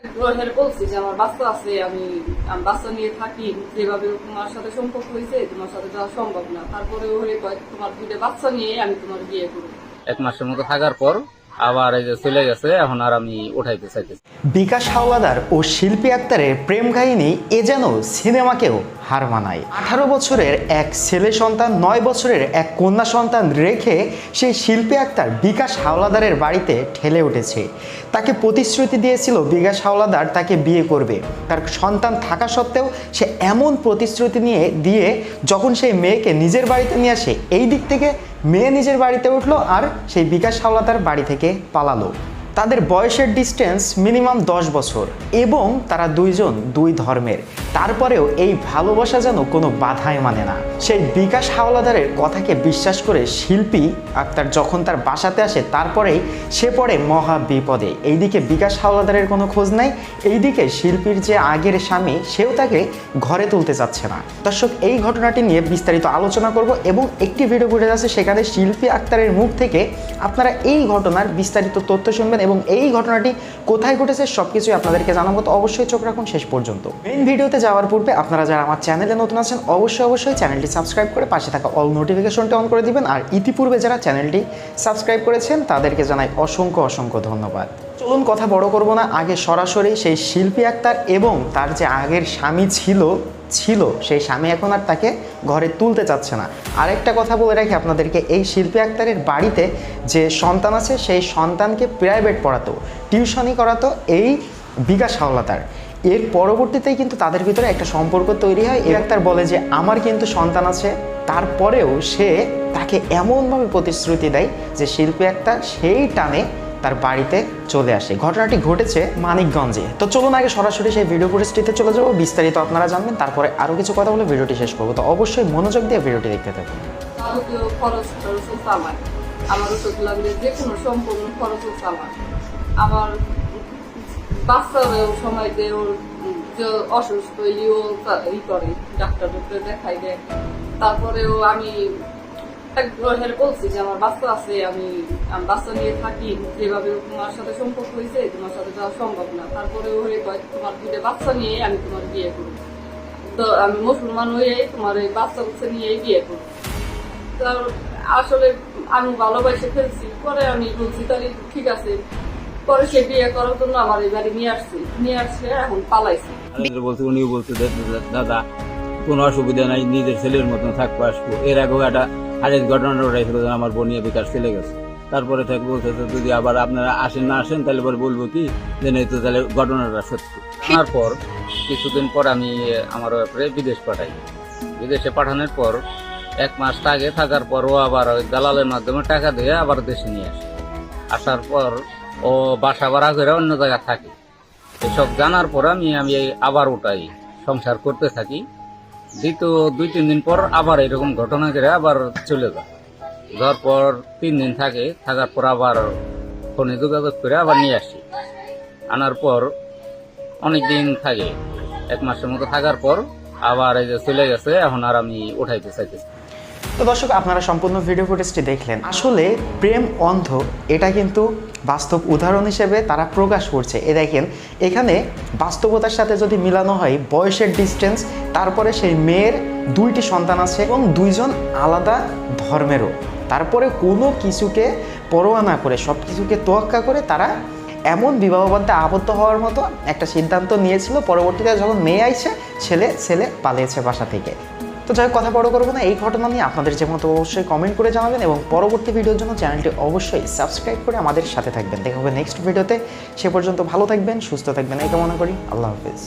গ্রহের বলছি যে আমার বাচ্চা আছে, আমি বাচ্চা নিয়ে থাকি, যেভাবে তোমার সাথে সম্পর্ক হয়েছে তোমার সাথে যাওয়া সম্ভব না। তারপরে ওরে কয় তোমার দুইটা বাচ্চা নিয়ে আমি তোমার বিয়ে করবো। 1 মাসের মতো থাকার পর আবার এই যে চলে গেছে, এখন আর আমি উঠাইতে চাইতেছি। বিকাশ হাওলাদার ও শিল্পী আক্তারের প্রেম কাহিনী এ যেন সিনেমাকেও হার মানায়। 18 বছরের এক ছেলে সন্তান, 9 বছরের এক কন্যা সন্তান রেখে সেই শিল্পী আক্তার বিকাশ হাওলাদারের বাড়িতে ঠেলে উঠেছে। তাকে প্রতিশ্রুতি দিয়েছিল বিকাশ হাওলাদার তাকে বিয়ে করবে। তার সন্তান থাকা সত্ত্বেও সে এমন প্রতিশ্রুতি দিয়ে যখন সেই মেয়েকে নিজের বাড়িতে নিয়ে আসে, এই দিক থেকে মেয়ে নিজের বাড়িতে উঠলো আর সেই বিকাশ হাওলাদার বাড়ি থেকে পালালো। তাদের বয়সের ডিস্টেন্স মিনিমাম 10 বছর এবং তারা দুইজন দুই ধর্মের। তারপরেও এই ভালোবাসা যেন কোনো বাধাই মানে না। সেই বিকাশ হাওলাদারের কথাকে বিশ্বাস করে শিল্পী আক্তার যখন তার বাসাতে আসে, তারপরেই সে পড়ে মহা বিপদে। এইদিকে বিকাশ হাওলাদারের কোনো খোঁজ নাই, এইদিকে শিল্পীর যে আগের স্বামী সেও তাকে ঘরে তুলতে চাচ্ছে না। দর্শক, এই ঘটনাটি নিয়ে বিস্তারিত আলোচনা করব এবং একটি ভিডিও ঘুরে যাচ্ছে, সেখানে শিল্পী আক্তারের মুখ থেকে আপনারা এই ঘটনার বিস্তারিত তথ্য শুনবেন এবং এই ঘটনাটি কোথায় ঘটেছে সবকিছুই আপনাদেরকে জানাবো। তো অবশ্যই চোখ রাখুন শেষ পর্যন্ত। মেইন ভিডিওতে যাওয়ার পূর্বে আপনারা যারা আমার চ্যানেলে নতুন আছেন অবশ্যই চ্যানেলটি সাবস্ক্রাইব করে পাশে থাকা অল নোটিফিকেশনটি অন করে দিবেন। আর ইতিপূর্বে যারা চ্যানেলটি সাবস্ক্রাইব করেছেন তাদেরকে জানাই অসংখ্য ধন্যবাদ। চলুন কথা বড় করব না, আগে সরাসরি সেই শিল্পী আক্তার এবং তার যে আগের স্বামী ছিল সেই স্বামী এখন আর তাকে ঘরে তুলতে চাচ্ছে না। আরেকটা কথা বলে রাখি আপনাদেরকে, এই শিল্পী আক্তারের বাড়িতে যে সন্তান আছে সেই সন্তানকে প্রাইভেট পড়াতো, টিউশনি করাতো এই বিকাশ হাওলাদার। এর পরবর্তীতেই কিন্তু তাদের ভিতরে একটা সম্পর্ক তৈরি হয়। এই আক্তার বলে যে আমার কিন্তু সন্তান আছে, তারপরেও সে তাকে এমনভাবে প্রতিশ্রুতি দেয় যে শিল্পী আক্তার সেই টানে তার বাড়িতে চলে আসে। ঘটনাটি ঘটেছে মানিকগঞ্জে। তো চলুন আগে সরাসরি সেই ভিডিও ফুটেজটিতে চলে যাবো, বিস্তারিত আপনারা জানবেন, তারপরে আরও কিছু কথা বলে ভিডিওটি শেষ করবো। তো অবশ্যই মনোযোগ দিয়ে ভিডিওটি দেখতে থাকুন। আমার ওষুধ লাগলে যে কোনো সম্পূর্ণ খরচ চালান। আমার বাচ্চারও সময়তে ওর যে অসুস্থ ই করে, ডাক্তার দেখাই দেয়। তারপরেও আমি গ্রহের বলছি যে আমার বাচ্চা আছে, আমি বাচ্চা নিয়ে থাকি, যেভাবে তোমার সাথে সম্পর্ক হয়েছে তোমার সাথে যাওয়া সম্ভব না। তারপরে ওরে কয় তোমার দুইটা বাচ্চা নিয়ে আমি তোমার বিয়ে করবো। তো আমি মুসলমান হয়ে তোমার এই বাচ্চা নিয়েই বিয়ে করবো। তো আসলে আমি ভালোবাসে ফেলছি। পরে আমি বলছি তাহলে ঠিক আছে। পরে সে বিয়ে করার জন্য আমার এই বাড়ি নিয়ে আসছে, এখন পালাইছে। উনিও বলছে দাদা কোনো অসুবিধা নাই, নিজের ছেলের মতন থাকবো, আসবো। এর আগেও একটা হারের ঘটনাটা উঠাইছিল, আমার বোনিয়া বিকাশ চলে গেছে। তারপরে থেকে বলছে যদি আবার আপনারা আসেন তাহলে পরে বলবো কি যে তো তাহলে ঘটনাটা সত্যি। তারপর কিছুদিন পর আমি আমার বিদেশ পাঠাই। বিদেশে পাঠানোর পর 1 মাস থাকার পর ও আবার ওই দালালের মাধ্যমে টাকা দিয়ে আবার দেশে নিয়ে আসে। আসার পর ও বাসা ভাড়া করে অন্য জায়গায় থাকে। এসব জানার পর আমি আবার ওটাই সংসার করতে থাকি। দ্বিতীয় 2-3 দিন পর আবার এরকম ঘটনা করে আবার চলে যায়। যাওয়ার পর 3 দিন থাকার পর আবার ফোনে যোগাযোগ করে আবার নিয়ে আসি। আনার পর অনেকদিন থাকে, 1 মাসের মতো থাকার পর আবার এই যে চলে গেছে, এখন আর আমি উঠাইতে চাইতেছি। তো দর্শক, আপনারা সম্পূর্ণ ভিডিও ফুটেজটি দেখলেন। আসলে প্রেম অন্ধ, এটা কিন্তু বাস্তব উদাহরণ হিসেবে তারা প্রকাশ করছে। দেখেন, এখানে বাস্তবতার সাথে যদি মিলানো হয় বয়সের ডিস্টেন্স, তারপরে সেই মেয়ের 2টি সন্তান আছে এবং 2জন আলাদা ধর্মেরও। তারপরে কোনো কিছুকে পরোয়া না করে, সব কিছুকে তোয়াক্কা করে তারা এমন বিবাহবন্ধে আবদ্ধ হওয়ার মতো একটা সিদ্ধান্ত নিয়েছিল। পরবর্তীতে যখন মেয়ে আইছে, ছেলে পালিয়েছে বাসা থেকে। তো যাই কথা বড় করবো না, এই ঘটনা নিয়ে আপনাদের যে মতো অবশ্যই কমেন্ট করে জানাবেন এবং পরবর্তী ভিডিওর জন্য চ্যানেলটি অবশ্যই সাবস্ক্রাইব করে আমাদের সাথে থাকবেন। দেখা হবে নেক্সট ভিডিওতে। সে পর্যন্ত ভালো থাকবেন, সুস্থ থাকবেন এই কামনা করি। আল্লাহ হাফেজ।